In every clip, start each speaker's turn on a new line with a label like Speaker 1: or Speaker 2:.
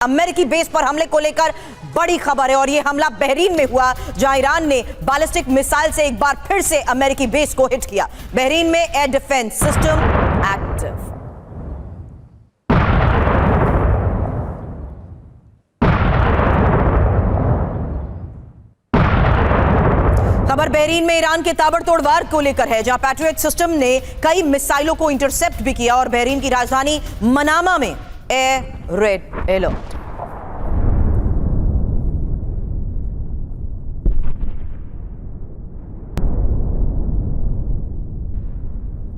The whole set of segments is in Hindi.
Speaker 1: अमेरिकी बेस पर हमले को लेकर बड़ी खबर है और यह हमला बहरीन में हुआ जहां ईरान ने बैलिस्टिक मिसाइल से एक बार फिर से अमेरिकी बेस को हिट किया। बहरीन में एयर डिफेंस सिस्टम एक्टिव। खबर बहरीन में ईरान के ताबड़तोड़ वार को लेकर है जहां पैट्रियट सिस्टम ने कई मिसाइलों को इंटरसेप्ट भी किया और बहरीन की राजधानी मनामा में एयर रेड अलर्ट।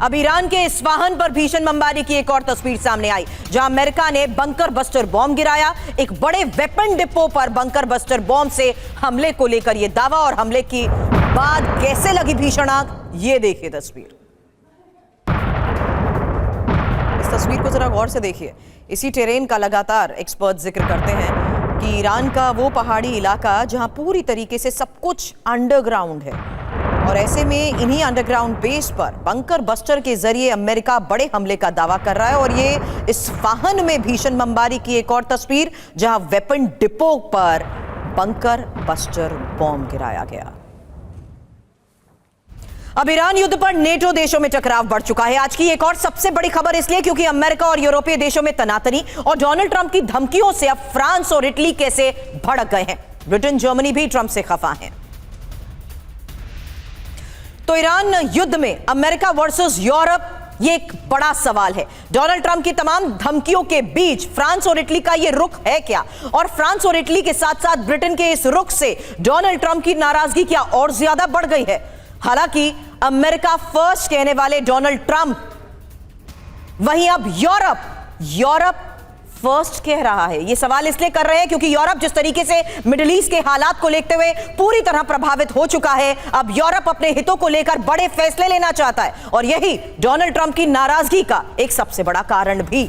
Speaker 1: अब ईरान के इस्फहान पर भीषण बमबारी की एक और तस्वीर सामने आई जहां अमेरिका ने बंकर बस्टर बॉम्ब गिराया। एक बड़े वेपन डिपो पर बंकर बस्टर बॉम्ब से हमले को लेकर यह दावा और हमले की बाद कैसे लगी भीषण आग, ये देखिए तस्वीर। इस तस्वीर को जरा गौर से देखिए। इसी टेरेन का लगातार एक्सपर्ट जिक्र करते हैं कि ईरान का वो पहाड़ी इलाका जहां पूरी तरीके से सब कुछ अंडरग्राउंड है और ऐसे में इन्हीं अंडरग्राउंड बेस पर बंकर बस्टर के जरिए अमेरिका बड़े हमले का दावा कर रहा है। और ये इस्फहान में भीषण बमबारी की एक और तस्वीर जहां वेपन डिपो पर बंकर बस्टर बॉम्ब गिराया गया। अब ईरान युद्ध पर नेटो देशों में टकराव बढ़ चुका है। आज की एक और सबसे बड़ी खबर इसलिए क्योंकि अमेरिका और यूरोपीय देशों में तनातनी और डोनाल्ड ट्रंप की धमकियों से अब फ्रांस और इटली कैसे भड़क गए हैं। ब्रिटेन जर्मनी भी ट्रंप से खफा है। तो ईरान युद्ध में अमेरिका वर्सेस यूरोप, ये एक बड़ा सवाल है। डोनाल्ड ट्रंप की तमाम धमकियों के बीच फ्रांस और इटली का ये रुख है क्या, और फ्रांस और इटली के साथ साथ ब्रिटेन के इस रुख से डोनाल्ड ट्रंप की नाराजगी क्या और ज्यादा बढ़ गई है। हालांकि अमेरिका फर्स्ट कहने वाले डोनाल्ड ट्रंप वहीं अब यूरोप फर्स्ट कह रहा है। यह सवाल इसलिए कर रहे हैं क्योंकि यूरोप जिस तरीके से मिडिल ईस्ट के हालात को लेते हुए पूरी तरह प्रभावित हो चुका है, अब यूरोप अपने हितों को लेकर बड़े फैसले लेना चाहता है और यही डोनाल्ड ट्रंप की नाराजगी का एक सबसे बड़ा कारण भी।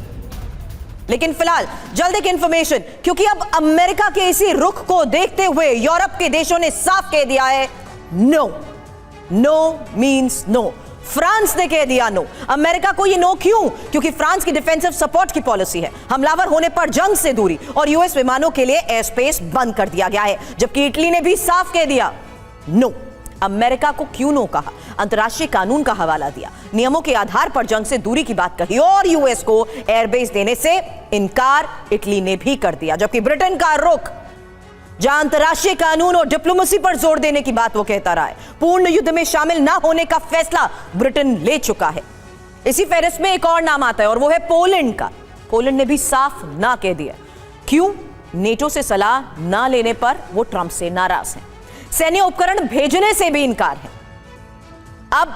Speaker 1: लेकिन फिलहाल जल्द एक इंफॉर्मेशन, क्योंकि अब अमेरिका के इसी रुख को देखते हुए यूरोप के देशों ने साफ कह दिया है नो मींस नो। फ्रांस ने कह दिया नो। अमेरिका को ये नो क्यों? क्योंकि फ्रांस की डिफेंसिव सपोर्ट की पॉलिसी है, हमलावर होने पर जंग से दूरी और यूएस विमानों के लिए एयर स्पेस बंद कर दिया गया है। जबकि इटली ने भी साफ कह दिया नो। अमेरिका को क्यों नो कहा? अंतर्राष्ट्रीय कानून का हवाला दिया, नियमों के आधार पर जंग से दूरी की बात कही और यूएस को एयरबेस देने से इनकार इटली ने भी कर दिया। जबकि ब्रिटेन का रुख जहां अंतर्राष्ट्रीय कानून और डिप्लोमेसी पर जोर देने की बात वो कहता रहा है, पूर्ण युद्ध में शामिल ना होने का फैसला ब्रिटेन ले चुका है। इसी फहरिस्त में एक और नाम आता है और वो है पोलैंड का। पोलैंड ने भी साफ ना कह दिया। क्यों? नेटो से सलाह ना लेने पर वो ट्रंप से नाराज हैं। सैन्य उपकरण भेजने से भी इनकार है। अब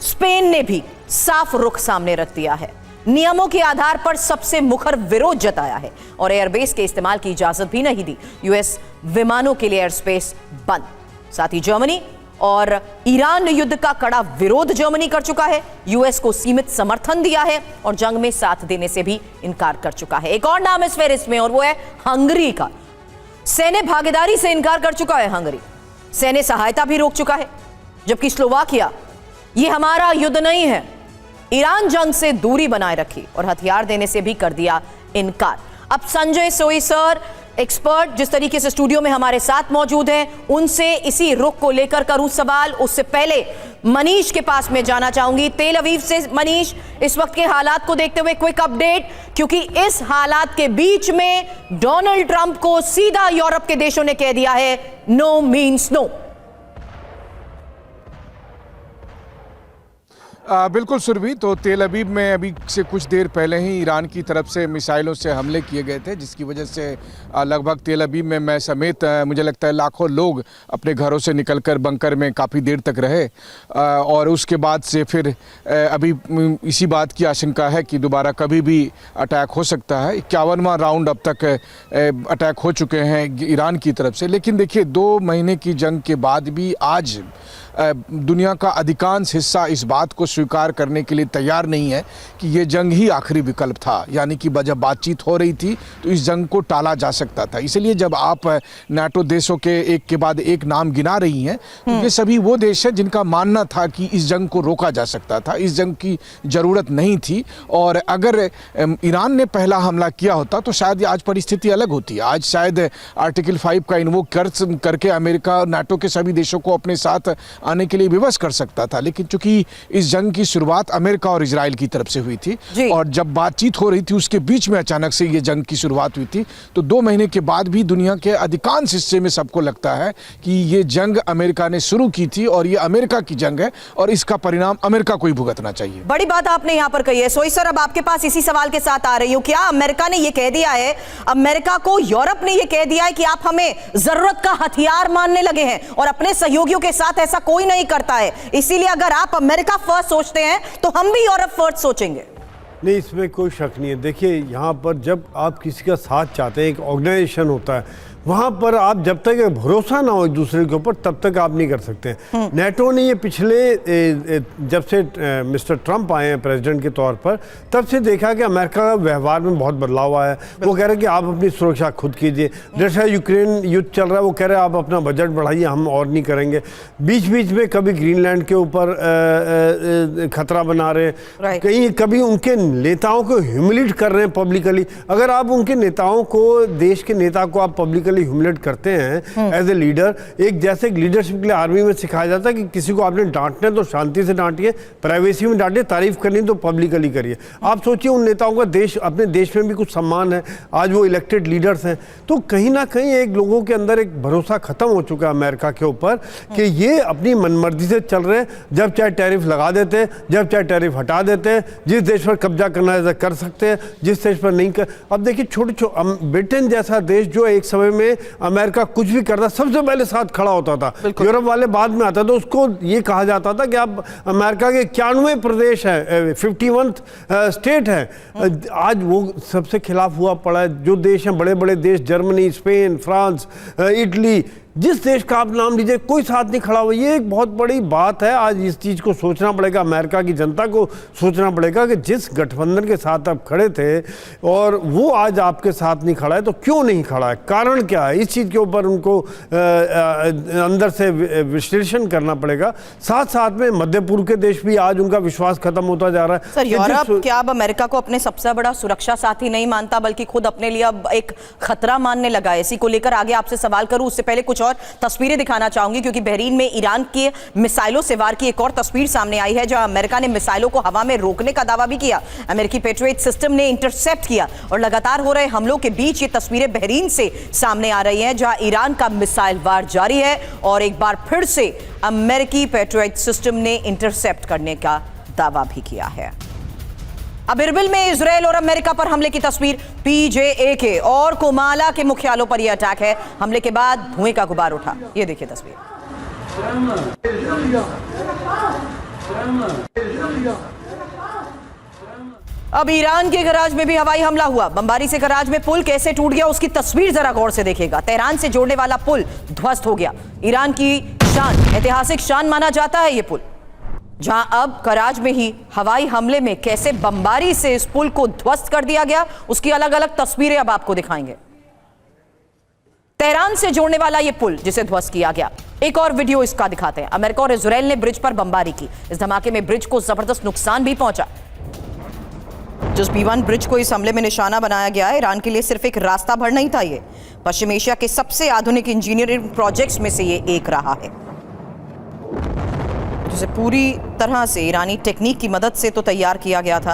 Speaker 1: स्पेन ने भी साफ रुख सामने रख दिया है, नियमों के आधार पर सबसे मुखर विरोध जताया है और एयरबेस के इस्तेमाल की इजाजत भी नहीं दी। यूएस विमानों के लिए एयर स्पेस बंद। साथ ही जर्मनी और ईरान युद्ध का कड़ा विरोध जर्मनी कर चुका है, यूएस को सीमित समर्थन दिया है और जंग में साथ देने से भी इनकार कर चुका है। एक और नाम इस फेरिस्त में और वो है हंगरी का। सैन्य भागीदारी से इनकार कर चुका है हंगरी, सैन्य सहायता भी रोक चुका है। जबकि स्लोवाकिया, ये हमारा युद्ध नहीं है, ईरान जंग से दूरी बनाए रखी और हथियार देने से भी कर दिया इनकार। अब संजय सोई सर, एक्सपर्ट जिस तरीके से स्टूडियो में हमारे साथ मौजूद हैं, उनसे इसी रुख को लेकर करूं सवाल। उससे पहले मनीष के पास में जाना चाहूंगी, तेल अवीव से। मनीष, इस वक्त के हालात को देखते हुए क्विक अपडेट, क्योंकि इस हालात के बीच में डोनाल्ड ट्रंप को सीधा यूरोप के देशों ने कह दिया है नो मींस नो।
Speaker 2: बिल्कुल सुरभि, तो तेल अवीव में अभी से कुछ देर पहले ही ईरान की तरफ से मिसाइलों से हमले किए गए थे, जिसकी वजह से लगभग तेल अवीव में मैं समेत मुझे लगता है लाखों लोग अपने घरों से निकलकर बंकर में काफ़ी देर तक रहे। और उसके बाद से फिर अभी इसी बात की आशंका है कि दोबारा कभी भी अटैक हो सकता है। 51वां राउंड अब तक अटैक हो चुके हैं ईरान की तरफ से। लेकिन देखिए, 2 महीने की जंग के बाद भी आज दुनिया का अधिकांश हिस्सा इस बात को स्वीकार करने के लिए तैयार नहीं है कि ये जंग ही आखिरी विकल्प था, यानी कि जब बातचीत हो रही थी तो इस जंग को टाला जा सकता था। इसलिए जब आप नाटो देशों के एक के बाद एक नाम गिना रही हैं तो ये सभी वो देश हैं जिनका मानना था कि इस जंग को रोका जा सकता था, इस जंग की ज़रूरत नहीं थी। और अगर ईरान ने पहला हमला किया होता तो शायद आज परिस्थिति अलग होती। आज शायद आर्टिकल 5 का इन्वोक करके अमेरिका नाटो के सभी देशों को अपने साथ आने के लिए विवश कर सकता था, लेकिन चूंकि इस जंग की शुरुआत अमेरिका और इजराइल की तरफ से हुई थी और जब बातचीत हो रही थी उसके बीच में अचानक से ये जंग की शुरुआत हुई थी, तो 2 महीने के बाद भी दुनिया के अधिकांश हिस्से में सबको लगता है कि ये जंग अमेरिका ने शुरू की थी और ये अमेरिका की जंग है और इसका परिणाम अमेरिका को ही भुगतना चाहिए।
Speaker 1: बड़ी बात आपने यहां पर कही है। सोई सर, अब आपके पास इसी सवाल के साथ आ रही हूं, क्या अमेरिका ने यह कह दिया है, अमेरिका को यूरोप ने यह कह दिया है कि आप हमें जरूरत का हथियार मानने लगे हैं और अपने सहयोगियों के साथ ऐसा कोई नहीं करता है, इसीलिए अगर आप अमेरिका फर्स्ट सोचते हैं तो हम भी यूरोप फर्स्ट सोचेंगे?
Speaker 3: नहीं, इसमें कोई शक नहीं है। देखिए, यहाँ पर जब आप किसी का साथ चाहते हैं, एक ऑर्गेनाइजेशन होता है, वहाँ पर आप जब तक भरोसा ना हो एक दूसरे के ऊपर तब तक आप नहीं कर सकते। नेटो ने ये पिछले जब से मिस्टर ट्रंप आए हैं प्रेसिडेंट के तौर पर, तब से देखा कि अमेरिका का व्यवहार में बहुत बदलाव आया है। वो कह रहे हैं कि आप अपनी सुरक्षा खुद कीजिए। रशिया यूक्रेन युद्ध चल रहा है, वो कह रहे हैं आप अपना बजट बढ़ाइए, हम और नहीं करेंगे। बीच बीच में कभी ग्रीनलैंड के ऊपर खतरा बना रहे हैं, कहीं कभी उनके नेताओं को ह्यूमिलेट कर रहे हैं पब्लिकली। अगर आप उनके नेताओं को, देश के नेता को आप पब्लिकली ह्यूमिलेट करते हैं एज ए लीडर, एक जैसे लीडरशिप के लिए आर्मी में सिखाया जाता है कि किसी को आपने डांटना है तो शांति से डांटिए, प्राइवेसी में डांटिए, तारीफ करनी तो पब्लिकली करिए। आप सोचिए उन नेताओं का देश, अपने देश में भी कुछ सम्मान है, आज वो इलेक्टेड लीडर्स हैं। तो कहीं ना कहीं एक लोगों के अंदर एक भरोसा खत्म हो चुका है अमेरिका के ऊपर कि ये अपनी मनमर्जी से चल रहे हैं। जब चाहे टैरिफ लगा देते हैं, जब चाहे टैरिफ हटा देते हैं, जिस देश पर कब्जा करना है कर सकते हैं, जिस देश पर नहीं कर। अब देखिए, छोटे ब्रिटेन जैसा देश जो एक समय में अमेरिका कुछ भी करता सबसे पहले साथ खड़ा होता था, यूरोप वाले बाद में आता, तो उसको ये कहा जाता था कि आप अमेरिका के 91 प्रदेश हैं, 51 स्टेट हैं, आज वो सबसे खिलाफ हुआ पड़ा है। जो देश हैं, बड़े बड़े देश, जर्मनी, स्पेन, फ्रांस, इटली, जिस देश का आप नाम लीजिए, कोई साथ नहीं खड़ा हुआ। ये एक बहुत बड़ी बात है। आज इस चीज़ को सोचना पड़ेगा, अमेरिका की जनता को सोचना पड़ेगा कि जिस गठबंधन के साथ आप खड़े थे और वो आज आपके साथ नहीं खड़ा है, तो क्यों नहीं खड़ा है, कारण क्या है? इस चीज़ के ऊपर उनको अंदर से विश्लेषण करना पड़ेगा। साथ साथ में मध्य पूर्व के देश भी आज उनका विश्वास खत्म होता जा रहा है।
Speaker 1: सर, यूरोप क्या अब अमेरिका को अपने सबसे बड़ा सुरक्षा साथी नहीं मानता, बल्कि खुद अपने लिए अब एक खतरा मानने लगा है? इसी को लेकर आगे आपसे सवाल करूं, उससे पहले कुछ और तस्वीरें दिखाना चाहूंगी, क्योंकि बहरीन में ईरान के मिसाइलों से वार की एक और तस्वीर सामने आई है, जहां अमेरिका ने मिसाइलों को हवा में रोकने का दावा भी किया। अमेरिकी पेट्रियट सिस्टम ने इंटरसेप्ट किया और लगातार हो रहे हमलों के बीच ये तस्वीरें बहरीन से सामने आ रही हैं, जहां ईरान का मिसाइल वार जारी है और एक बार फिर से अमेरिकी पेट्रियट सिस्टम ने इंटरसेप्ट करने का दावा भी किया है। अब इरबिल में इजराइल और अमेरिका पर हमले की तस्वीर, PJAK और कोमाला के मुख्यालयों पर यह अटैक है। हमले के बाद धुएं का गुबार उठा, ये देखिए तस्वीर। अब ईरान के गराज में भी हवाई हमला हुआ। बमबारी से गराज में पुल कैसे टूट गया, उसकी तस्वीर जरा गौर से देखिएगा। तेहरान से जोड़ने वाला पुल ध्वस्त हो गया। ईरान की शान, ऐतिहासिक शान माना जाता है ये पुल, जहां अब कराज में ही हवाई हमले में कैसे बमबारी से इस पुल को ध्वस्त कर दिया गया, उसकी अलग अलग तस्वीरें अब आपको दिखाएंगे। तेहरान से जोड़ने वाला यह पुल जिसे ध्वस्त किया गया, एक और वीडियो इसका दिखाते हैं। अमेरिका और इजराइल ने ब्रिज पर बमबारी की। इस धमाके में ब्रिज को जबरदस्त नुकसान भी पहुंचा। जिस B1 ब्रिज को इस हमले में निशाना बनाया गया है, ईरान के लिए सिर्फ एक रास्ता भर नहीं था, ये पश्चिम एशिया के सबसे आधुनिक इंजीनियरिंग प्रोजेक्ट्स में से ये एक रहा है, जिसे पूरी तरह से ईरानी टेक्निक की मदद से तो तैयार किया गया था।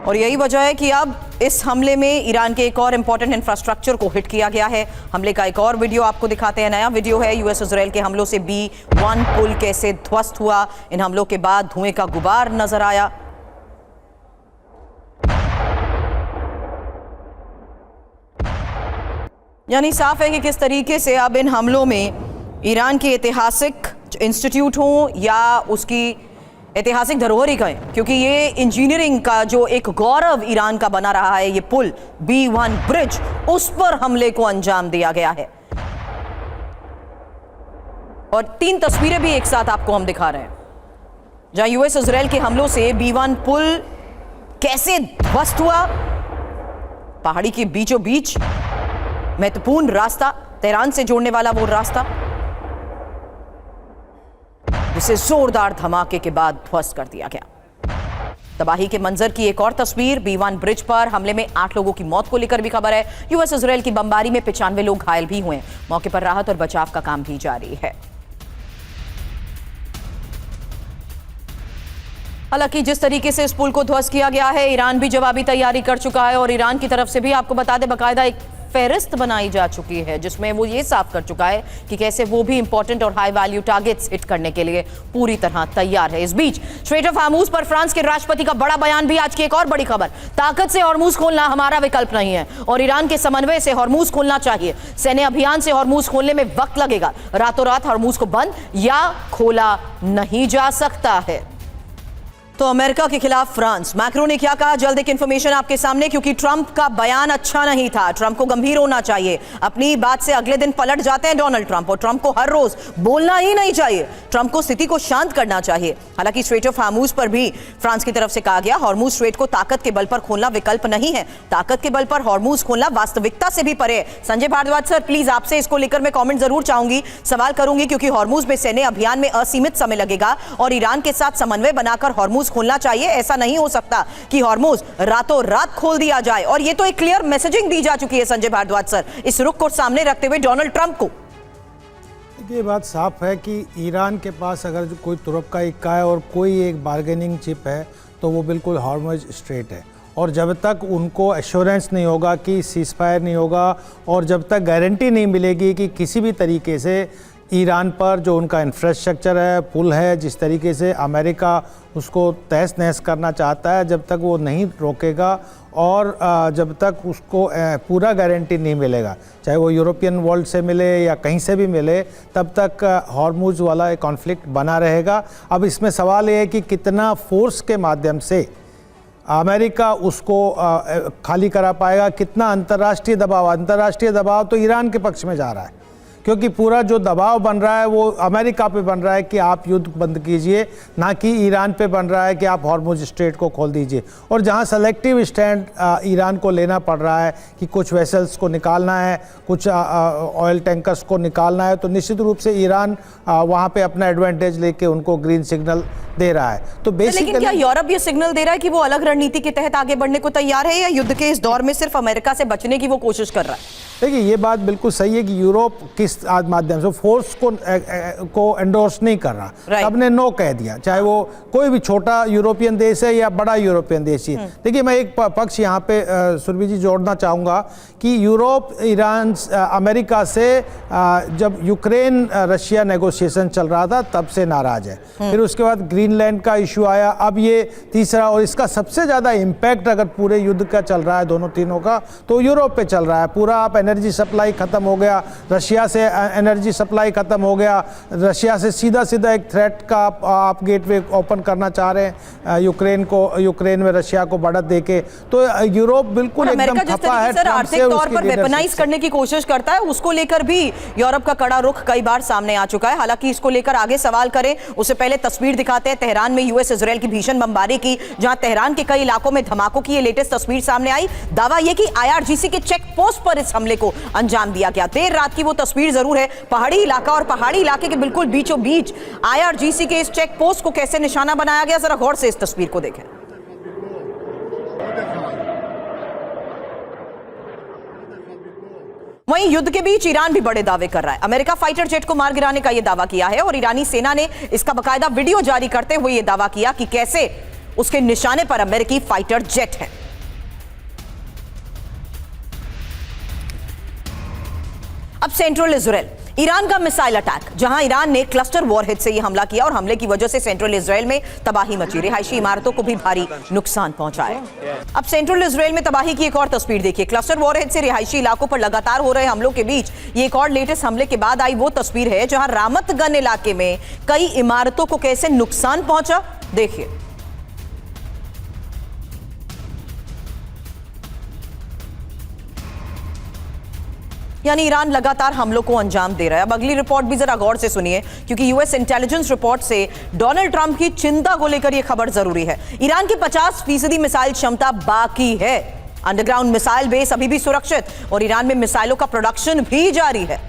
Speaker 1: और यही वजह है कि अब इस हमले में ईरान के एक और इंपॉर्टेंट इंफ्रास्ट्रक्चर को हिट किया गया है। हमले का एक और वीडियो आपको दिखाते हैं। नया वीडियो है यूएस इजराइल के हमलों से B1 पुल कैसे ध्वस्त हुआ। इन हमलों के बाद धुएं का गुबार नजर आया। यानी साफ है कि किस तरीके से अब इन हमलों में ईरान के ऐतिहासिक इंस्टीट्यूट हो या उसकी ऐतिहासिक धरोहर ही कहें, क्योंकि ये इंजीनियरिंग का जो एक गौरव ईरान का बना रहा है, ये पुल B1 ब्रिज, उस पर हमले को अंजाम दिया गया है। और 3 तस्वीरें भी एक साथ आपको हम दिखा रहे हैं जहां यूएस इजराइल के हमलों से B1 पुल कैसे ध्वस्त हुआ। पहाड़ी के बीचों बीच महत्वपूर्ण रास्ता, तेहरान से जोड़ने वाला वो रास्ता, जिसे जोरदार धमाके के बाद ध्वस्त कर दिया गया। तबाही के मंजर की एक और तस्वीर, B1 ब्रिज पर हमले में 8 लोगों की मौत को लेकर भी खबर है। यूएस इजराइल की बमबारी में 95 लोग घायल भी हुए। मौके पर राहत और बचाव का काम भी जारी है। हालांकि जिस तरीके से इस पुल को ध्वस्त किया गया है, ईरान भी जवाबी तैयारी कर चुका है और ईरान की तरफ से भी आपको बता दें बाकायदा एक फेहरिस्त बनाई जा चुकी है जिसमें वो ये साफ कर चुका है कि कैसे वो भी इंपॉर्टेंट और हाई वैल्यू टारगेट्स हिट करने के लिए पूरी तरह तैयार है। इस बीच स्ट्रेट ऑफ हार्मूज पर फ्रांस के राष्ट्रपति का बड़ा बयान भी। आज की एक और बड़ी खबर, ताकत से हॉर्मूज खोलना हमारा विकल्प नहीं है और ईरान के समन्वय से हॉर्मूज खोलना चाहिए। सैन्य अभियान से हॉर्मूज खोलने में वक्त लगेगा, रातों रात हॉर्मूज को बंद या खोला नहीं जा सकता है। तो अमेरिका के खिलाफ फ्रांस, मैक्रो ने क्या कहा, जल्द एक इंफॉर्मेशन आपके सामने, क्योंकि ट्रंप का बयान अच्छा नहीं था। ट्रंप को गंभीर होना चाहिए। अपनी बात से अगले दिन पलट जाते हैं डोनाल्ड ट्रंप और ट्रंप को हर रोज बोलना ही नहीं चाहिए। ट्रंप को स्थिति को शांत करना चाहिए। हालांकि स्ट्रेट ऑफ हार्मूज पर भी फ्रांस की तरफ से कहा गया, हॉर्मूज स्ट्रेट को ताकत के बल पर खोलना विकल्प नहीं है। ताकत के बल पर हॉर्मूज खोलना वास्तविकता से भी परे है। संजय भारद्वाज सर, प्लीज आपसे इसको लेकर मैं कॉमेंट जरूर चाहूंगी, सवाल करूंगी, क्योंकि हॉर्मूज में सैन्य अभियान में असीमित समय लगेगा और ईरान के साथ समन्वय बनाकर हॉर्मूज खोलना चाहिए। ऐसा नहीं हो सकता कि हॉर्मूज रातों रात खोल दिया जाए और ये तो एक क्लियर मैसेजिंग दी जा चुकी है संजय भारद्वाज सर, इस रुख को सामने रखते हुए डोनाल्ड ट्रंप को।
Speaker 4: ये बात साफ है कि ईरान के पास अगर जो कोई तुरप का इक्का है और कोई एक बार्गेनिंग चिप है तो वो बिल्कुल हॉर्मूज स्ट्रेट है। और जब तक उनको एश्योरेंस नहीं होगा कि सीज फायर नहीं होगा और जब तक गारंटी नहीं मिलेगी कि किसी भी तरीके से ईरान पर जो उनका इंफ्रास्ट्रक्चर है, पुल है, जिस तरीके से अमेरिका उसको तहस नहस करना चाहता है, जब तक वो नहीं रोकेगा और जब तक उसको पूरा गारंटी नहीं मिलेगा, चाहे वो यूरोपियन वर्ल्ड से मिले या कहीं से भी मिले, तब तक हॉर्मूज वाला एक कॉन्फ्लिक्ट बना रहेगा। अब इसमें सवाल ये है कि कितना फोर्स के माध्यम से अमेरिका उसको खाली करा पाएगा, कितना अंतर्राष्ट्रीय दबाव तो ईरान के पक्ष में जा रहा है, क्योंकि पूरा जो दबाव बन रहा है वो अमेरिका पे बन रहा है कि आप युद्ध बंद कीजिए, ना कि ईरान पे बन रहा है कि आप हॉर्मूज स्ट्रेट को खोल दीजिए। और जहां सेलेक्टिव स्टैंड ईरान को लेना पड़ रहा है कि कुछ वेसल्स को निकालना है, कुछ ऑयल टैंकर्स को निकालना है, तो निश्चित रूप से ईरान वहां पे अपना एडवांटेज लेके उनको ग्रीन सिग्नल दे रहा है। तो बेसिकली
Speaker 1: लेकिन क्या यूरोप ये सिग्नल दे रहा है कि वो अलग रणनीति के तहत आगे बढ़ने को तैयार है, या युद्ध के इस दौर में सिर्फ अमेरिका से बचने की वो कोशिश कर रहा है?
Speaker 4: देखिए, ये बात बिल्कुल सही है कि यूरोप किस माध्यम से फोर्स को एंडोर्स नहीं कर रहा। सबने नो कह दिया, चाहे वो कोई भी छोटा यूरोपियन देश है या बड़ा यूरोपियन देश है। देखिए, मैं एक पक्ष यहाँ पे सुरभि जी जोड़ना चाहूँगा कि यूरोप ईरान अमेरिका से जब यूक्रेन रशिया नेगोशिएशन चल रहा था तब से नाराज है। फिर उसके बाद ग्रीनलैंड का इशू आया, अब ये तीसरा, और इसका सबसे ज़्यादा इम्पैक्ट अगर पूरे युद्ध का चल रहा है, दोनों तीनों का, तो यूरोप पे चल रहा है। पूरा आप एनर्जी सप्लाई खत्म हो गया, रशिया से एनर्जी सप्लाई खत्म हो गया, रशिया से सीधा एक थ्रेट का आप गेटवे ओपन करना चाह रहे हैं यूक्रेन में रशिया को बढ़त देके। तो यूरोप बिल्कुल एकदम खपा है।
Speaker 1: आर्थिक तौर पर वेपनाइज करने की कोशिश करता है, उसको लेकर भी यूरोप का कड़ा रुख कई बार सामने आ चुका है। हालांकि इसको लेकर आगे सवाल करें उससे पहले तस्वीर दिखाते हैं तेहरान में यूएस इजराइल की भीषण बमबारी की, जहां तेहरान के कई इलाकों में धमाकों की ये लेटेस्ट तस्वीर सामने आई। दावा यह कि आईआरजीसी के चेक पोस्ट पर इस हमले को अंजाम दिया गया। देर रात की वो तस्वीर जरूर है, पहाड़ी इलाका और पहाड़ी इलाके के बिल्कुल बीचों बीच आईआरजीसी के इस चेक पोस्ट को कैसे निशाना बनाया गया, जरा गौर से इस तस्वीर को देखें। वहीं युद्ध के बीच ईरान भी बड़े दावे कर रहा है। अमेरिका फाइटर जेट को मार गिराने का यह दावा किया है और ईरानी सेना ने इसका बकायदा वीडियो जारी करते हुए यह दावा किया कि कैसे उसके निशाने पर अमेरिकी फाइटर जेट है। अब सेंट्रल इजराइल, ईरान का मिसाइल अटैक, जहां ईरान ने क्लस्टर वॉरहेड से यह हमला किया और हमले की वजह से सेंट्रल इजराइल में तबाही मची, रिहायशी इमारतों को भी भारी नुकसान पहुंचा है। अब सेंट्रल इजराइल में तबाही की एक और तस्वीर देखिए। क्लस्टर वॉरहेड से रिहायशी इलाकों पर लगातार हो रहे हमलों के बीच ये एक और लेटेस्ट हमले के बाद आई वो तस्वीर है जहां रामत गन इलाके में कई इमारतों को कैसे नुकसान पहुंचा, देखिए। यानी ईरान लगातार हमलों को अंजाम दे रहा है। अब अगली रिपोर्ट भी जरा गौर से सुनिए, क्योंकि यूएस इंटेलिजेंस रिपोर्ट से डोनाल्ड ट्रंप की चिंता को लेकर यह खबर जरूरी है। ईरान की 50% मिसाइल क्षमता बाकी है। अंडरग्राउंड मिसाइल बेस अभी भी सुरक्षित और ईरान में मिसाइलों का प्रोडक्शन भी जारी है।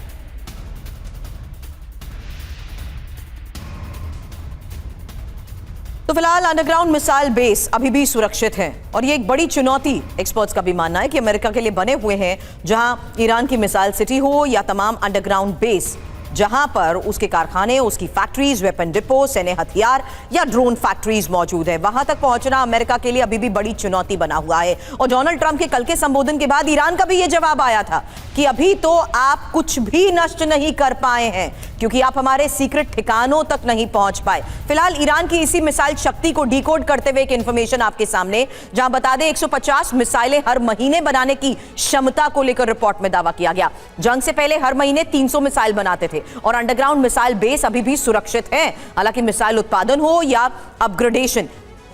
Speaker 1: तो फिलहाल अंडरग्राउंड मिसाइल बेस अभी भी सुरक्षित हैं और ये एक बड़ी चुनौती एक्सपर्ट्स का भी मानना है कि अमेरिका के लिए बने हुए हैं, जहां ईरान की मिसाइल सिटी हो या तमाम अंडरग्राउंड बेस जहां पर उसके कारखाने, उसकी फैक्ट्रीज, वेपन डिपो, सैन्य हथियार या ड्रोन फैक्ट्रीज मौजूद है, वहां तक पहुंचना अमेरिका के लिए अभी भी बड़ी चुनौती बना हुआ है। और डोनाल्ड ट्रंप के कल के संबोधन के बाद ईरान का भी यह जवाब आया था कि अभी तो आप कुछ भी नष्ट नहीं कर पाए हैं, क्योंकि आप हमारे सीक्रेट ठिकानों तक नहीं पहुंच पाए। फिलहाल ईरान की इसी मिसाइल शक्ति को डिकोड करते हुए एक इंफॉर्मेशन आपके सामने, जहां बता दें 150 मिसाइलें हर महीने बनाने की क्षमता को लेकर रिपोर्ट में दावा किया गया। जंग से पहले हर महीने 300 मिसाइल बनाते थे और अंडरग्राउंड मिसाइल बेस अभी भी सुरक्षित है। हालांकि मिसाइल उत्पादन हो या अपग्रेडेशन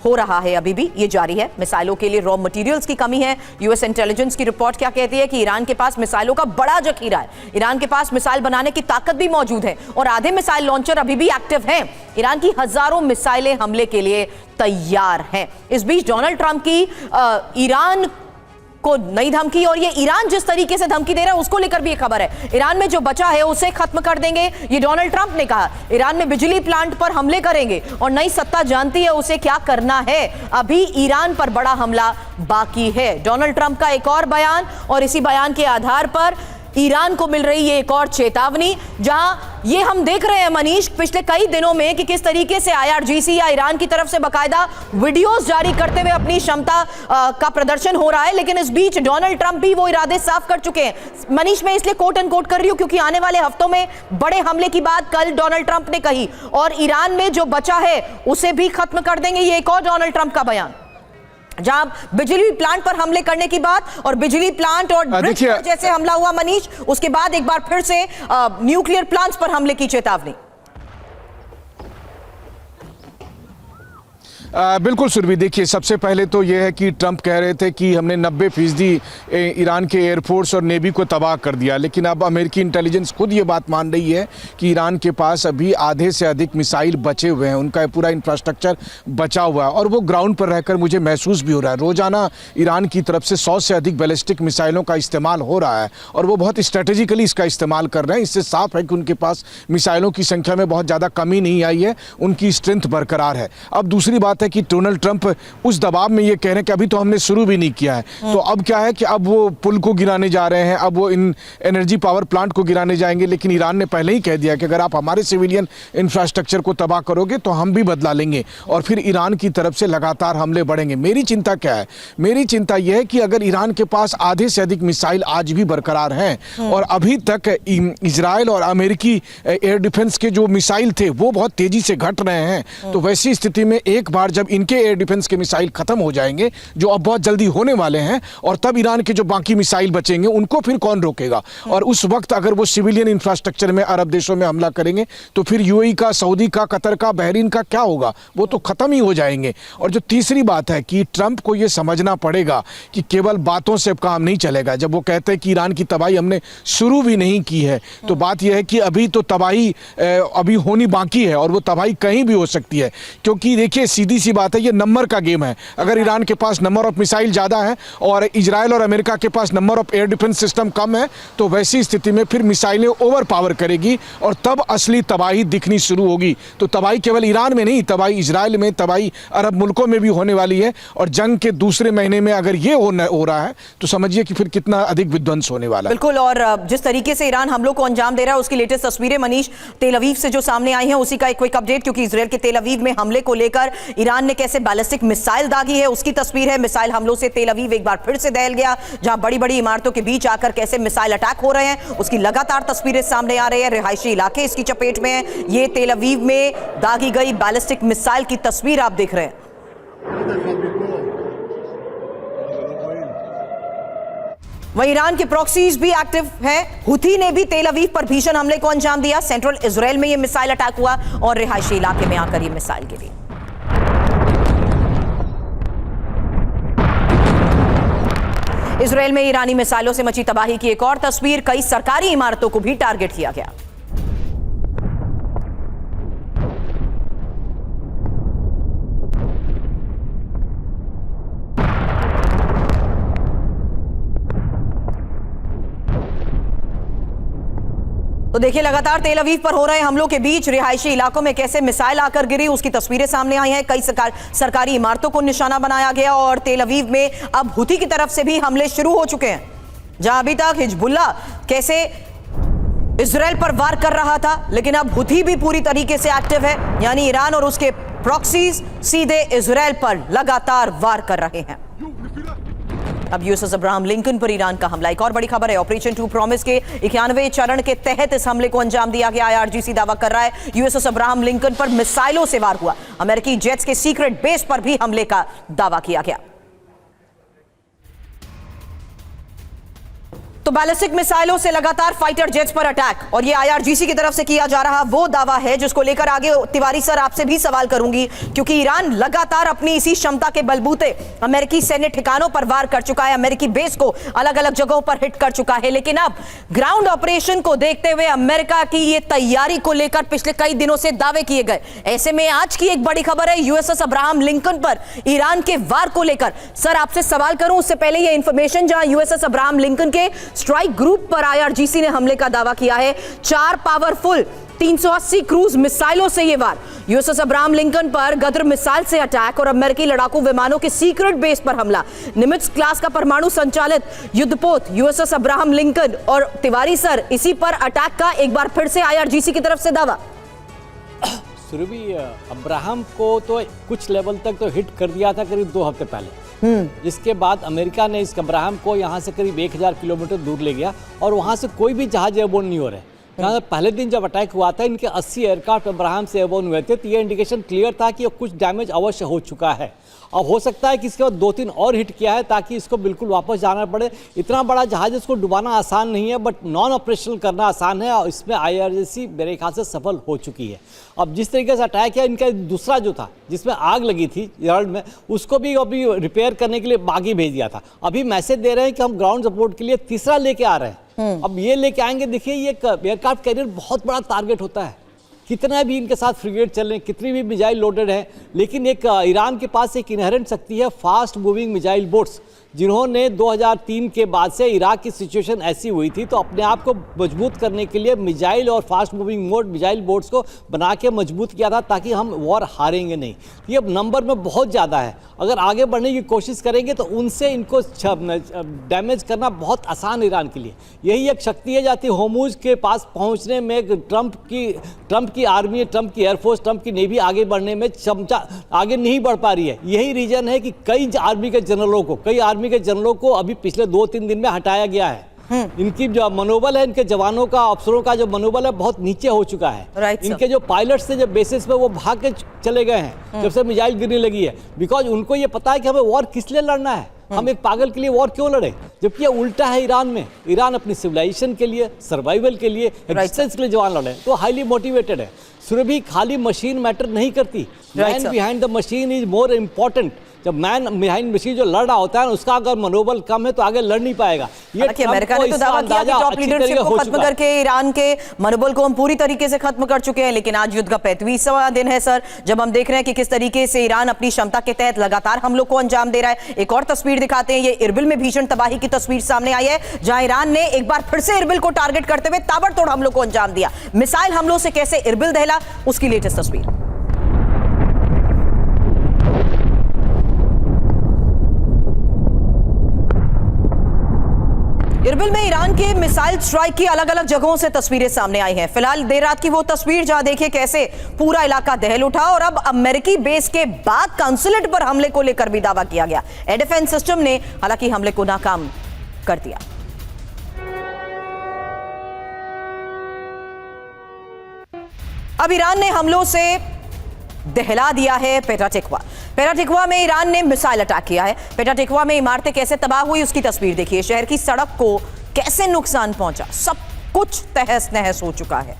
Speaker 1: हो रहा है, अभी भी ये जारी है। मिसाइलों के लिए रॉ मटेरियल्स की कमी है। यूएस इंटेलिजेंस की रिपोर्ट क्या कहती है कि ईरान के पास मिसाइलों का बड़ा जखीरा है। ईरान के पास मिसाइल बनाने की ताकत भी मौजूद है और आधे मिसाइल लॉन्चर अभी भी एक्टिव हैं। ईरान की हजारों मिसाइलें हमले के लिए तैयार हैं। इस बीच डोनाल्ड ट्रंप की ईरान को नई धमकी, और ये ईरान जिस तरीके से धमकी दे रहा है उसको लेकर भी एक खबर है। ईरान में जो बचा है उसे खत्म कर देंगे, ये डोनाल्ड ट्रंप ने कहा। ईरान में बिजली प्लांट पर हमले करेंगे और नई सत्ता जानती है उसे क्या करना है। अभी ईरान पर बड़ा हमला बाकी है। डोनाल्ड ट्रंप का एक और बयान, और इसी बयान के आधार पर ईरान को मिल रही है एक और चेतावनी, जहां ये हम देख रहे हैं मनीष पिछले कई दिनों में कि किस तरीके से आईआरजीसी या ईरान की तरफ से बकायदा वीडियोस जारी करते हुए अपनी क्षमता का प्रदर्शन हो रहा है। लेकिन इस बीच डोनाल्ड ट्रंप भी वो इरादे साफ कर चुके हैं। मनीष, मैं इसलिए कोट एंड कोट कर रही हूं क्योंकि आने वाले हफ्तों में बड़े हमले की बात कल डोनाल्ड ट्रंप ने कही और ईरान में जो बचा है उसे भी खत्म कर देंगे। ये एक और डोनाल्ड ट्रंप का बयान, जहां बिजली प्लांट पर हमले करने की बात और बिजली प्लांट और ब्रिज पर जैसे हमला हुआ मनीष, उसके बाद एक बार फिर से न्यूक्लियर प्लांट्स पर हमले की चेतावनी।
Speaker 2: बिल्कुल सुरभि, देखिए सबसे पहले तो यह है कि ट्रंप कह रहे थे कि हमने 90% ईरान के एयरफोर्स और नेवी को तबाह कर दिया, लेकिन अब अमेरिकी इंटेलिजेंस खुद ये बात मान रही है कि ईरान के पास अभी आधे से अधिक मिसाइल बचे हुए हैं, उनका पूरा इंफ्रास्ट्रक्चर बचा हुआ है और वो ग्राउंड पर रहकर मुझे महसूस भी हो रहा है। रोजाना ईरान की तरफ से 100 से अधिक बैलिस्टिक मिसाइलों का इस्तेमाल हो रहा है और वो बहुत स्ट्रेटेजिकली इसका इस्तेमाल कर रहे हैं। इससे साफ है कि उनके पास मिसाइलों की संख्या में बहुत ज़्यादा कमी नहीं आई है, उनकी स्ट्रेंथ बरकरार है। अब दूसरी बात है कि डोनाल्ड ट्रंप उस दबाव में ये कह रहे हैं कि अभी तो हमने शुरू भी नहीं किया है, तो अब क्या है कि अब वो पुल को गिराने जा रहे हैं, अब वो इन एनर्जी पावर प्लांट को गिराने जाएंगे। लेकिन ईरान ने पहले ही कह दिया कि अगर आप हमारे सिविलियन इंफ्रास्ट्रक्चर को तबाह करोगे तो हम भी बदला लेंगे और फिर ईरान की तरफ से लगातार हमले बढ़ेंगे। मेरी चिंता क्या है? मेरी चिंता यह है कि अगर ईरान के पास आधे से अधिक मिसाइल आज भी बरकरार हैं और अभी तक इजराइल और अमेरिकी एयर डिफेंस के जो मिसाइल थे वो बहुत तेजी से घट रहे हैं, तो वैसी स्थिति में एक बार जब इनके एयर डिफेंस के मिसाइल खत्म हो जाएंगे, जो अब बहुत जल्दी होने वाले हैं, और तब ईरान के जो बाकी मिसाइल बचेंगे उनको फिर कौन रोकेगा? और उस वक्त अगर वो सिविलियन इंफ्रास्ट्रक्चर में अरब देशों में हमला करेंगे तो फिर यूएई का, सऊदी का, कतर का, बहरीन का क्या होगा? वो तो खत्म ही हो जाएंगे। और जो तीसरी बात है कि ट्रंप को ये समझना पड़ेगा कि केवल बातों से काम नहीं चलेगा। जब वो कहते हैं कि ईरान की तबाही हमने शुरू भी नहीं की है, तो बात यह है कि अभी तो तबाही अभी होनी बाकी है और वो तबाही कहीं भी हो सकती है। क्योंकि देखिए सीधी सी बात है, ये नंबर का गेम है। अगर ईरान के पास नंबर ऑफ मिसाइल ज़्यादा है और इजराइल और अमेरिका के पास number of air defence system कम है, तो वैसी स्थिति में फिर मिसाइलें ओवर पावर करेगी और तब असली तबाही दिखनी शुरू होगी। तो तबाही केवल ईरान में नहीं, तबाही इजराइल में, तबाही अरब मुल्कों में भी होने वाली है। और जंग के दूसरे महीने में अगर ये हो रहा है तो समझिए कि फिर कितना अधिक विध्वंस होने वाला है।
Speaker 1: बिल्कुल, और जिस तरीके से ईरान हमलों को अंजाम दे रहा है उसकी लेटेस्ट तस्वीरें मनीष तेल अवीव से जो सामने आई हैं, उसी का एक क्विक अपडेट, क्योंकि इजराइल के तेल अवीव में हमले को लेकर ईरान ने कैसे बैलिस्टिक मिसाइल दागी है उसकी तस्वीर है। मिसाइल हमलों से तेल अवीव एक बार फिर से दहल गया, जहां बड़ी बड़ी इमारतों के बीच आकर कैसे मिसाइल अटैक हो रहे हैं उसकी लगातार तस्वीरें सामने आ रही है। रिहायशी इलाके इसकी चपेट में है। ये तेल अवीव में दागी गई बैलिस्टिक मिसाइल की तस्वीर आप देख रहे हैं। वहीं ईरान के प्रॉक्सीज भी एक्टिव हैं। हुथी ने भी तेल अवीव पर भीषण हमले को अंजाम दिया। सेंट्रल इजराइल में यह मिसाइल अटैक हुआ और रिहायशी इलाके में आकर यह मिसाइल गिरी। इजरायल में ईरानी मिसाइलों से मची तबाही की एक और तस्वीर, कई सरकारी इमारतों को भी टारगेट किया गया। तो देखिए लगातार तेल अवीव पर हो रहे हमलों के बीच रिहायशी इलाकों में कैसे मिसाइल आकर गिरी, उसकी तस्वीरें सामने आई हैं। कई सरकारी इमारतों को निशाना बनाया गया और तेल अवीव में अब हुती की तरफ से भी हमले शुरू हो चुके हैं। जहां अभी तक हिजबुल्लाह कैसे इजरायल पर वार कर रहा था, लेकिन अब हुती भी पूरी तरीके से एक्टिव है, यानी ईरान और उसके प्रॉक्सीज सीधे इजरायल पर लगातार वार कर रहे हैं। अब यूएसएस अब्राहम लिंकन पर ईरान का हमला, एक और बड़ी खबर है। ऑपरेशन टू प्रॉमिस के 91वें चरण के तहत इस हमले को अंजाम दिया गया। आईआरजीसी दावा कर रहा है यूएसएस अब्राहम लिंकन पर मिसाइलों से वार हुआ। अमेरिकी जेट्स के सीक्रेट बेस पर भी हमले का दावा किया गया। तो बैलिस्टिक मिसाइलों से लगातार फाइटर जेट्स पर अटैक, और ये आईआरजीसी की तरफ से किया जा रहा वो दावा है जिसको लेकर आगे तिवारी सर आपसे भी सवाल करूंगी, क्योंकि ईरान लगातार अपनी इसी क्षमता के बलबूते अमेरिकी सैन्य ठिकानों पर वार कर चुका है, अमेरिकी बेस को अलग अलग जगहों पर हिट कर चुका है। लेकिन अब ग्राउंड ऑपरेशन को देखते हुए अमेरिका की ये तैयारी को लेकर पिछले कई दिनों से दावे किए गए। ऐसे में आज की एक बड़ी खबर है यूएसएस अब्राहम लिंकन पर ईरान के वार को लेकर। सर आपसे सवाल करूं उससे पहले ये इंफॉर्मेशन, जहां यूएसएस अब्राहम लिंकन के स्ट्राइक ग्रुप पर आईआरजीसी ने हमले का दावा किया है। 4 पावरफुल 380 क्रूज मिसाइलों से ये वार, यूएसएस अब्राहम लिंकन पर गदर मिसाइल से अटैक और अमेरिकी लड़ाकू विमानों के सीक्रेट बेस पर हमला। निमित्ज क्लास का परमाणु संचालित युद्धपोत यूएसएस अब्राहम लिंकन और तिवारी सर इसी पर अटैक का एक बार फिर से आईआरजीसी की तरफ से दावा।
Speaker 5: सुरभि, अब्राहम को तो कुछ लेवल तक तो हिट कर दिया था करीब 2 हफ्ते पहले, जिसके बाद अमेरिका ने इस अब्राहम को यहाँ से करीब 1000 किलोमीटर दूर ले गया और वहाँ से कोई भी जहाज एयरबोर्न नहीं हो रहे। पहले दिन जब अटैक हुआ था इनके 80 एयरक्राफ्ट अब्राहम से एयरबोर्न हुए थे, तो ये इंडिकेशन क्लियर था कि कुछ डैमेज अवश्य हो चुका है। अब हो सकता है कि इसके बाद 2-3 और हिट किया है ताकि इसको बिल्कुल वापस जाना पड़े। इतना बड़ा जहाज इसको डुबाना आसान नहीं है, बट नॉन ऑपरेशनल करना आसान है, और इसमें आईआरजीसी मेरे ख्याल से सफल हो चुकी है। अब जिस तरीके से अटैक है, इनका दूसरा जो था जिसमें आग लगी थी यार्ड में, उसको भी अभी रिपेयर करने के लिए बागी भेज दिया था। अभी मैसेज दे रहे हैं कि हम ग्राउंड सपोर्ट के लिए तीसरा लेके आ रहे हैं। अब ये लेके आएंगे। देखिए, ये एयरक्राफ्ट कैरियर बहुत बड़ा टारगेट होता है, कितना भी इनके साथ फ्रिगेट चलें, कितनी भी मिसाइल लोडेड है, लेकिन एक ईरान के पास एक इनहेरेंट शक्ति है, फास्ट मूविंग मिसाइल बोट्स, जिन्होंने 2003 के बाद से इराक की सिचुएशन ऐसी हुई थी, तो अपने आप को मजबूत करने के लिए मिसाइल और फास्ट मूविंग मिसाइल बोट्स को बना के मजबूत किया था ताकि हम वॉर हारेंगे नहीं। ये अब नंबर में बहुत ज़्यादा है, अगर आगे बढ़ने की कोशिश करेंगे तो उनसे इनको डैमेज करना बहुत आसान है ईरान के लिए। यही एक शक्ति है जाती होर्मुज के पास पहुँचने में ट्रंप की आर्मी, ट्रंप की एयरफोर्स, ट्रंप की नेवी आगे बढ़ने में आगे नहीं बढ़ पा रही है। यही रीजन है कि कई आर्मी के जनरलों को अभी पिछले 2-3 दिन में हटाया गया है। इनकी जो मनोबल है, इनके जवानों का, अफसरों का जो मनोबल है बहुत नीचे हो चुका है। इनके जो पायलट्स थे, जो बेसिस पे वो भाग के चले गए हैं जब से मिसाइल गिरने लगी है, बिकॉज उनको ये पता है कि हमें वॉर किस लिए लड़ना है, हम एक पागल के लिए वॉर क्यों लड़े, जबकि ये उल्टा है ईरान में। ईरान अपनी सिविलाइजेशन के लिए, सर्वाइवल के लिए, एग्जिस्टेंस के लिए जवान लड़े, तो हाईली मोटिवेटेड है। सुरभि, खाली मशीन मैटर नहीं करती, man behind the machine is more important. जब मैन बिहाइंड मशीन जो लड़ रहा होता है उसका अगर मनोबल कम है तो आगे लड़ नहीं पाएगा। ये
Speaker 1: अमेरिका ने तो दावा किया कि टॉप लीडरशिप को खत्म करके ईरान के मनोबल को हम पूरी तरीके से खत्म कर चुके हैं, लेकिन आज युद्ध का 35वां दिन है सर, जब हम देख रहे हैं कि किस तरीके से ईरान अपनी क्षमता के तहत लगातार हमलों को अंजाम दे रहा है। एक और तस्वीर दिखाते हैं, ये इरबिल में भीषण तबाही की तस्वीर सामने आई है, जहां ईरान ने एक बार फिर से इरबिल को टारगेट करते हुए ताबड़तोड़ हमलों को अंजाम दिया। मिसाइल हमलों से कैसे इरबिल दहला, उसकी लेटेस्ट तस्वीर। इरबिल में ईरान के मिसाइल स्ट्राइक की अलग अलग जगहों से तस्वीरें सामने आई हैं। फिलहाल देर रात की वो तस्वीर जहां देखिए कैसे पूरा इलाका दहल उठा, और अब अमेरिकी बेस के बाद कंसुलेट पर हमले को लेकर भी दावा किया गया। एयर डिफेंस सिस्टम ने हालांकि हमले को नाकाम कर दिया। अब ईरान ने हमलों से दहला दिया है पेटाटिक्वा में ईरान ने मिसाइल अटैक किया है। पेटाटिक्वा में इमारतें कैसे तबाह हुई उसकी तस्वीर देखिए, शहर की सड़क को कैसे नुकसान पहुंचा, सब कुछ तहस नहस हो चुका है।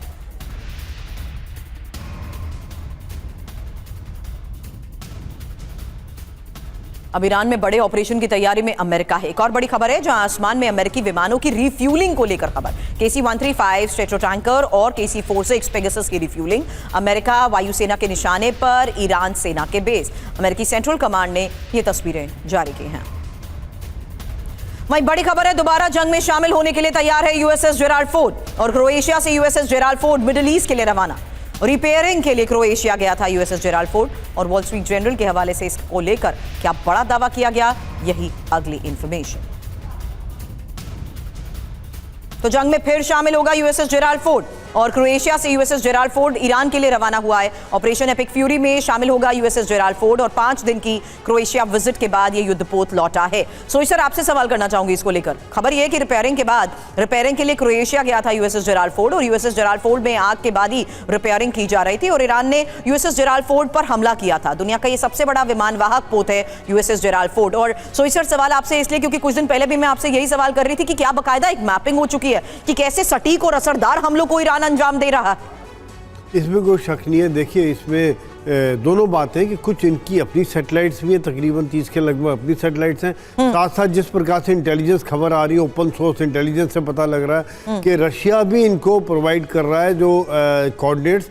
Speaker 1: अब ईरान में बड़े ऑपरेशन की तैयारी में अमेरिका है। एक और बड़ी खबर है जहां आसमान में अमेरिकी विमानों की रिफ्यूलिंग को लेकर खबर। KC-135 स्ट्रेटो टैंकर और KC-46 पेगासस की रिफ्यूलिंग। अमेरिका वायुसेना के निशाने पर ईरान सेना के बेस। अमेरिकी सेंट्रल कमांड ने ये तस्वीरें जारी की हैं। वहीं बड़ी खबर है, दोबारा जंग में शामिल होने के लिए तैयार है USS जेराल्ड फोर्ड और क्रोएशिया से USS Gerald Ford middle east के लिए रवाना। रिपेयरिंग के लिए क्रोएशिया गया था USS जेराल्ड फोर्ड और वॉल स्ट्रीट जर्नल के हवाले से इसको लेकर क्या बड़ा दावा किया गया, यही अगली इंफॉर्मेशन। तो जंग में फिर शामिल होगा USS जेराल्ड फोर्ड और क्रोएशिया से USS जेराल्ड फोर्ड ईरान के लिए रवाना हुआ है। ऑपरेशन एपिक फ्यूरी में शामिल होगा USS जेराल्ड फोर्ड और 5 दिन की क्रोएशिया विजिट के बाद ये युद्धपोत लौटा है। सोई सर, आपसे सवाल करना चाहूंगी इसको लेकर। खबर ये है कि रिपेयरिंग के बाद रिपेयरिंग के लिए क्रोएशिया गया था USS जेराल्ड फोर्ड और USS जेराल्ड फोर्ड में आग के बाद ही रिपेयरिंग की जा रही थी और ईरान ने USS जेराल्ड फोर्ड पर हमला किया था। दुनिया का ये सबसे बड़ा विमानवाहक पोत है USS जेराल्ड फोर्ड। और सोई सर, सवाल आपसे इसलिए क्योंकि कुछ दिन पहले भी मैं आपसे यही सवाल कर रही थी कि क्या बाकायदा एक मैपिंग हो चुकी है कि कैसे सटीक और असरदार हमलों को ईरान अंजाम दे रहा है?
Speaker 3: इसमें कोई शक नहीं है। देखिए, इसमें दोनों बातें कि कुछ इनकी अपनी सैटेलाइट्स भी हैं, तकरीबन 30 के लगभग अपनी सैटेलाइट्स हैं। साथ साथ जिस प्रकार से इंटेलिजेंस खबर आ रही है, ओपन सोर्स इंटेलिजेंस से पता लग रहा है कि रशिया भी इनको प्रोवाइड कर रहा है जो कोऑर्डिनेट्स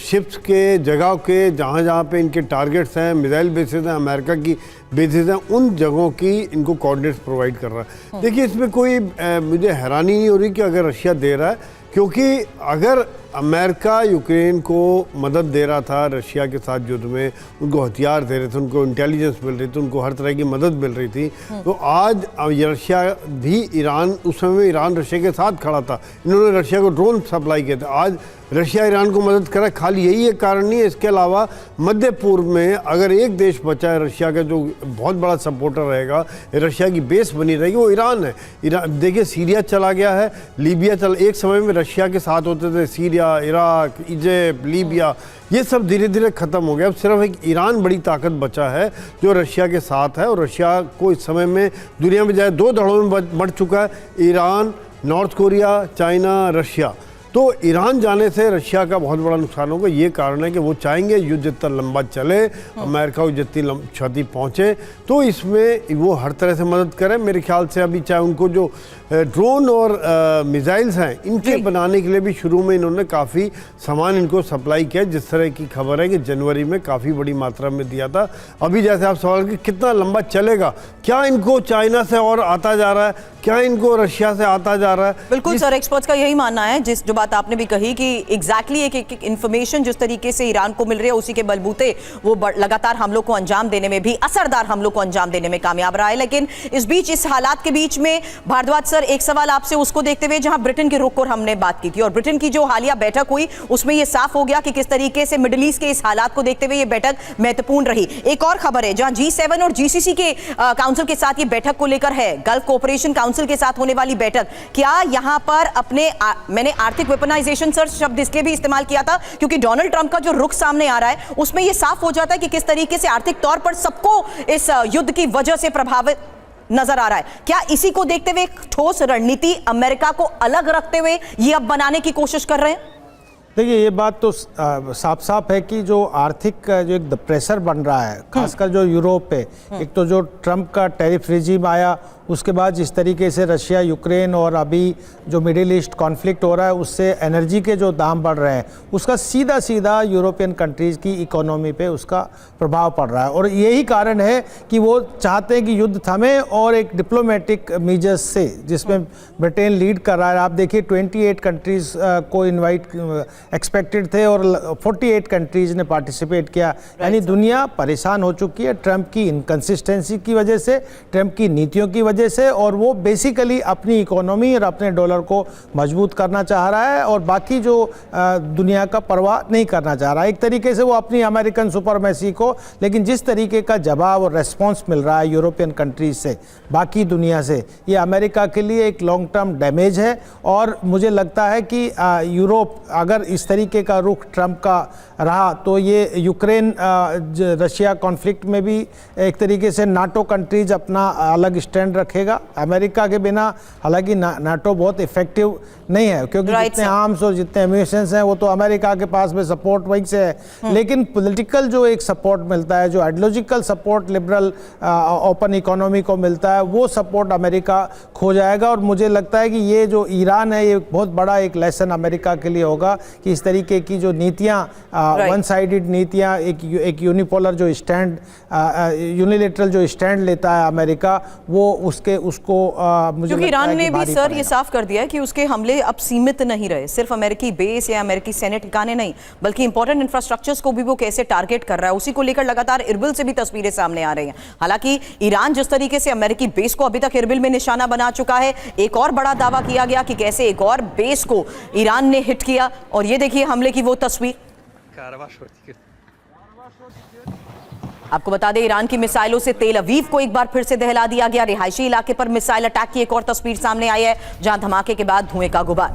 Speaker 3: शिप्स के जगह के जहाँ जहाँ पे इनके टारगेट्स हैं, मिसाइल बेसिस हैं, अमेरिका की बेसिस हैं, उन जगहों की इनको कोऑर्डिनेट्स प्रोवाइड कर रहा है। देखिए, इसमें कोई मुझे हैरानी नहीं हो रही कि अगर रशिया दे रहा है, क्योंकि अगर अमेरिका यूक्रेन को मदद दे रहा था रशिया के साथ युद्ध में, उनको हथियार दे रहे थे, उनको इंटेलिजेंस मिल रही थी, उनको हर तरह की मदद मिल रही थी, तो आज रशिया भी ईरान, उस समय ईरान रशिया के साथ खड़ा था, इन्होंने रशिया को ड्रोन सप्लाई किए थे। आज रशिया ईरान को मदद करे, खाली यही एक कारण नहीं है। इसके अलावा मध्य पूर्व में अगर एक देश बचा है रशिया का जो बहुत बड़ा सपोर्टर रहेगा, रशिया की बेस बनी रहेगी, वो ईरान है। ईरान, देखिए, सीरिया चला गया है, लीबिया एक समय में रशिया के साथ होते थे, सीरिया, इराक, इजिप्ट, लीबिया, ये सब धीरे धीरे ख़त्म हो गया। अब सिर्फ एक ईरान बड़ी ताकत बचा है जो रशिया के साथ है और रशिया को इस समय में दुनिया में जाए 2 धड़ों में बंट चुका है, Iran, north Korea, China, Russia. तो ईरान जाने से रशिया का बहुत बड़ा नुकसान होगा। ये कारण है कि वो चाहेंगे युद्ध जितना लंबा चले, अमेरिका को जितनी क्षति पहुँचे, तो इसमें वो हर तरह से मदद करें। मेरे ख्याल से अभी चाहे उनको जो ड्रोन और मिसाइल्स हैं, इनके बनाने के लिए भी शुरू में इन्होंने काफ़ी सामान इनको सप्लाई किया। जिस तरह की खबर है कि जनवरी में काफ़ी बड़ी मात्रा में दिया था। अभी जैसे आप सवाल कि कितना लंबा चलेगा, क्या इनको चाइना से और आता जा रहा है, क्या इनको रशिया से आता जा रहा है?
Speaker 1: बिल्कुल सर, एक्सपर्ट्स का यही मानना है, जो बात आपने भी कही कि एग्जैक्टली एक इंफॉर्मेशन जिस तरीके से ईरान को मिल रही है, उसी के बलबूते वो लगातार हमलों को अंजाम देने में भी, असरदार हमलों को अंजाम देने में कामयाब रहा है। लेकिन इस बीच, इस हालात के बीच में भारद्वाज सर, एक सवाल आपसे उसको देखते हुए जहां ब्रिटेन के रुख को हमने बात की थी और ब्रिटेन की जो हालिया बैठक हुई, उसमें यह साफ हो गया कि किस तरीके से मिडिल ईस्ट के इस हालात को देखते हुए यह बैठक महत्वपूर्ण रही। एक और खबर है जहां G7 और GCC के काउंसिल के साथ ये बैठक को लेकर है, गल्फ कोऑपरेशन काउंसिल के साथ होने वाली बैठक। क्या यहां पर मैंने आर्थिक वेपनाइजेशन सर शब्द इसलिए भी इस्तेमाल किया था क्योंकि डोनाल्ड ट्रंप का जो रुख सामने आ रहा है, उसमें यह साफ हो जाता है कि किस तरीके से आर्थिक तौर पर सबको इस युद्ध की वजह से प्रभावित नजर आ रहा है। क्या इसी को देखते हुए एक ठोस रणनीति अमेरिका को अलग रखते हुए ये अब बनाने की कोशिश कर रहे हैं?
Speaker 4: देखिए, ये बात तो साफ साफ है कि जो आर्थिक जो एक प्रेशर बन रहा है, खासकर जो यूरोप पे, एक तो जो ट्रंप का टैरिफ रिजीम आया, उसके बाद जिस तरीके से रशिया, यूक्रेन और अभी जो मिडिल ईस्ट कॉन्फ्लिक्ट हो रहा है, उससे एनर्जी के जो दाम बढ़ रहे हैं, उसका सीधा सीधा यूरोपियन कंट्रीज़ की इकोनॉमी पे उसका प्रभाव पड़ रहा है। और यही कारण है कि वो चाहते हैं कि युद्ध थमे और एक डिप्लोमेटिक मीजर्स से, जिसमें ब्रिटेन लीड कर रहा है। आप देखिए, 28 कंट्रीज़ को इन्वाइट एक्सपेक्टेड थे और 48 कंट्रीज़ ने पार्टिसिपेट किया। यानी दुनिया परेशान हो चुकी है ट्रंप की इनकन्सिस्टेंसी की वजह से, ट्रंप की नीतियों की वजह से, और वो बेसिकली अपनी इकोनॉमी और अपने डॉलर को मजबूत करना चाह रहा है और बाकी जो दुनिया का परवाह नहीं करना चाह रहा है। एक तरीके से वो अपनी अमेरिकन सुपरमेसी को, लेकिन जिस तरीके का जवाब और रेस्पॉन्स मिल रहा है यूरोपियन कंट्रीज से, बाकी दुनिया से, ये अमेरिका के लिए एक लॉन्ग टर्म डैमेज है। और मुझे लगता है कि यूरोप अगर इस तरीके का रुख ट्रंप का रहा तो ये यूक्रेन रशिया कॉन्फ्लिक्ट में भी एक तरीके से नाटो कंट्रीज अपना अलग स्टैंड रख रखेगा। अमेरिका के बिना हालांकि नाटो बहुत इफेक्टिव नहीं है, क्योंकि
Speaker 1: Right,
Speaker 4: जितने
Speaker 1: sir.
Speaker 4: आर्म्स और जितने एम्यूनिशंस हैं वो तो अमेरिका के पास में सपोर्ट वहीं से है, लेकिन पॉलिटिकल जो एक सपोर्ट मिलता है, जो ideological support liberal open economy को मिलता है, वो सपोर्ट अमेरिका खो जाएगा। और मुझे लगता है कि ये जो ईरान है, ये बहुत बड़ा एक लेसन अमेरिका के लिए होगा कि इस तरीके की जो नीतियाँ, वन साइडेड नीतियाँ, एक यूनिपोलर जो स्टैंड, यूनिलेटरल जो स्टैंड लेता है अमेरिका, वो उसको मुझे
Speaker 1: क्योंकि
Speaker 4: लगता है
Speaker 1: ईरान
Speaker 4: कि
Speaker 1: ने भी
Speaker 4: भारी
Speaker 1: सर ये
Speaker 4: पड़ेगा।
Speaker 1: साफ कर दिया है कि उसके हमले अब सीमित नहीं रहे सिर्फ अमेरिकी बेस या अमेरिकी सेनेट ठिकाने नहीं, बल्कि इंपॉर्टेंट इंफ्रास्ट्रक्चर्स को भी वो कैसे टारगेट कर रहा है, उसी को लेकर लगातार इरबिल से भी तस्वीरें सामने आ रही हैं। हालांकि ईरान जिस तरीके से अमेरिकी बेस को अभी तक इरबिल में निशाना बना चुका है, एक और बड़ा दावा किया गया कि कैसे एक और बेस को ईरान ने हिट किया, और ये देखिए हमले की वो तस्वीर। आपको बता दें, ईरान की मिसाइलों से तेल अवीव को एक बार फिर से दहला दिया गया। रिहायशी इलाके पर मिसाइल अटैक की एक और तस्वीर सामने आई है, जहां धमाके के बाद धुएं का गुबार।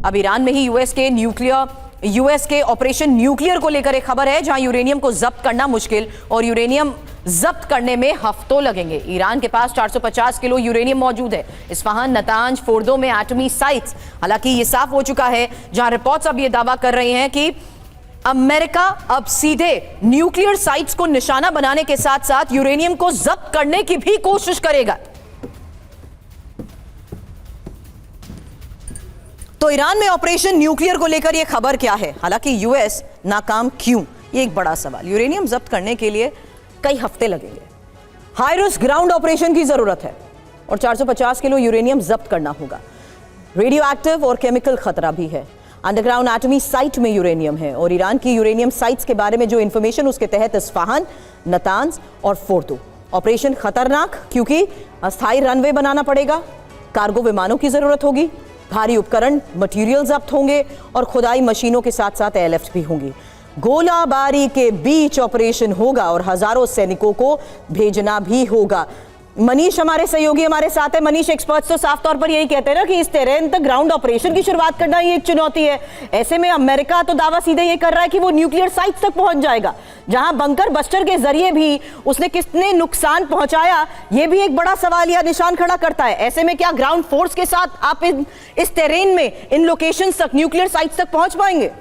Speaker 1: अब ईरान में ही यूएस के ऑपरेशन न्यूक्लियर को लेकर एक खबर है, जहां यूरेनियम को जब्त करना मुश्किल और यूरेनियम जब्त करने में हफ्तों लगेंगे। ईरान के पास 450 किलो यूरेनियम मौजूद है इस्फहान, नतांज, फोर्दो में एटमी साइट्स। हालांकि ये साफ हो चुका है, जहां रिपोर्ट्स अब ये दावा कर रहे हैं कि अमेरिका अब सीधे न्यूक्लियर साइट्स को निशाना बनाने के साथ साथ यूरेनियम को जब्त करने की भी कोशिश करेगा। तो ईरान में ऑपरेशन न्यूक्लियर को लेकर यह खबर क्या है? हालांकि यूएस नाकाम क्यों, ये एक बड़ा सवाल। यूरेनियम जब्त करने के लिए कई हफ्ते लगेंगे, हाई रिस्क ग्राउंड ऑपरेशन की जरूरत है और 450 किलो यूरेनियम जब्त करना होगा। रेडियो एक्टिव और केमिकल खतरा भी है। अंडरग्राउंड एटमी साइट में यूरेनियम है और ईरान की यूरेनियम साइट्स के बारे में जो इंफॉर्मेशन उसके तहत इस्फहान, नतांज और फोर्दो। ऑपरेशन खतरनाक क्योंकि अस्थायी रनवे बनाना पड़ेगा, कार्गो विमानों की जरूरत होगी, भारी उपकरण मटेरियल जब्त होंगे और खुदाई मशीनों के साथ साथ एयरलिफ्ट भी होंगी। गोलाबारी के बीच ऑपरेशन होगा और हजारों सैनिकों को भेजना भी होगा। मनीष हमारे सहयोगी हमारे साथ है। मनीष, एक्सपर्ट्स तो साफ तौर पर यही कहते हैं ना कि इस टेरेन तक ग्राउंड ऑपरेशन की शुरुआत करना ही एक चुनौती है। ऐसे में अमेरिका तो दावा सीधे ये कर रहा है कि वो न्यूक्लियर साइट्स तक पहुंच जाएगा, जहां बंकर बस्टर के जरिए भी उसने कितने नुकसान पहुंचाया, ये भी एक बड़ा सवाल या निशान खड़ा करता है। ऐसे में क्या ग्राउंड फोर्स के साथ आप इस टेरेन में, इन लोकेशंस तक, न्यूक्लियर साइट्स तक पहुंच पाएंगे?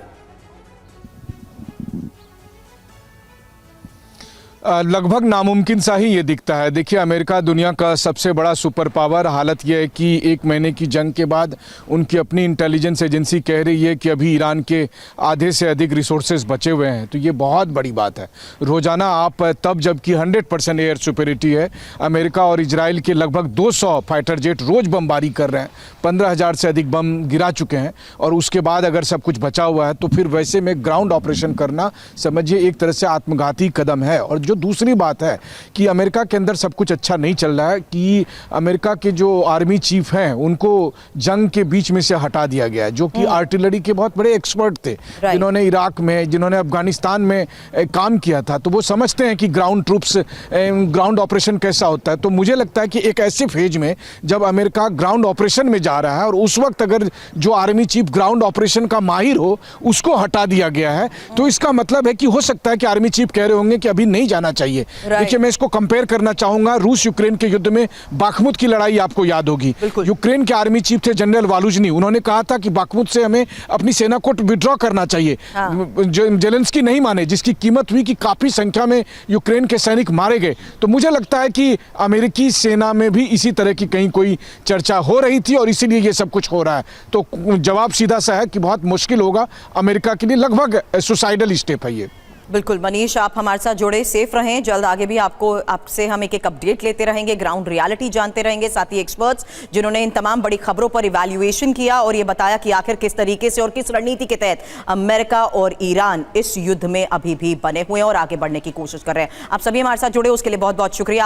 Speaker 2: लगभग नामुमकिन सा ही ये दिखता है। देखिए, अमेरिका दुनिया का सबसे बड़ा सुपर पावर। हालत यह है कि 1 महीने की जंग के बाद उनकी अपनी इंटेलिजेंस एजेंसी कह रही है कि अभी ईरान के आधे से अधिक रिसोर्सेज बचे हुए हैं। तो ये बहुत बड़ी बात है। रोज़ाना आप तब जबकि 100% एयर सुपेरिटी है, अमेरिका और इजराइल के लगभग 200 फाइटर जेट रोज़ बमबारी कर रहे हैं, 15,000 से अधिक बम गिरा चुके हैं, और उसके बाद अगर सब कुछ बचा हुआ है तो फिर वैसे में ग्राउंड ऑपरेशन करना समझिए एक तरह से आत्मघाती कदम है। और जो दूसरी बात है कि अमेरिका के अंदर सब कुछ अच्छा नहीं चल रहा है कि अमेरिका के जो आर्मी चीफ हैं उनको जंग के बीच में से हटा दिया गया है, जो कि आर्टिलरी के बहुत बड़े एक्सपर्ट थे, जिन्होंने इराक में, जिन्होंने अफगानिस्तान में काम किया था। तो वो समझते हैं कि ग्राउंड ट्रूप्स, ग्राउंड ऑपरेशन कैसा होता है। तो मुझे लगता है कि एक ऐसे फेज में जब अमेरिका ग्राउंड ऑपरेशन में जा रहा है और उस वक्त अगर जो आर्मी चीफ ग्राउंड ऑपरेशन का माहिर हो उसको हटा दिया गया है, तो इसका मतलब है कि हो सकता है कि आर्मी चीफ कह रहे होंगे कि अभी नहीं जाना चाहिए। देखिए, मैं इसको कंपेयर करना चाहूंगा रूस यूक्रेन के युद्ध में बाखमुत की लड़ाई, आपको याद होगी। यूक्रेन के आर्मी चीफ थे जनरल वालुजनी, उन्होंने कहा था कि बाखमुत से हमें अपनी सेना को विड्रॉ करना चाहिए। जेलेंस्की नहीं माने, जिसकी कीमत हुई कि काफी संख्या में यूक्रेन के सैनिक मारे गए। तो मुझे लगता है कि अमेरिकी सेना में भी इसी तरह की कहीं कोई चर्चा हो रही थी और इसीलिए ये सब कुछ हो रहा है। तो जवाब सीधा सा है कि बहुत मुश्किल होगा अमेरिका के लिए, लगभग सुसाइडल स्टेप है ये।
Speaker 1: बिल्कुल मनीष, आप हमारे साथ जुड़े, सेफ रहें। जल्द आगे भी आपसे हम एक अपडेट लेते रहेंगे, ग्राउंड रियलिटी जानते रहेंगे। साथ ही एक्सपर्ट्स जिन्होंने इन तमाम बड़ी खबरों पर इवैल्यूएशन किया और ये बताया कि आखिर किस तरीके से और किस रणनीति के तहत अमेरिका और ईरान इस युद्ध में अभी भी बने हुए हैं और आगे बढ़ने की कोशिश कर रहे हैं। आप सभी हमारे साथ जुड़े, उसके लिए बहुत बहुत शुक्रिया।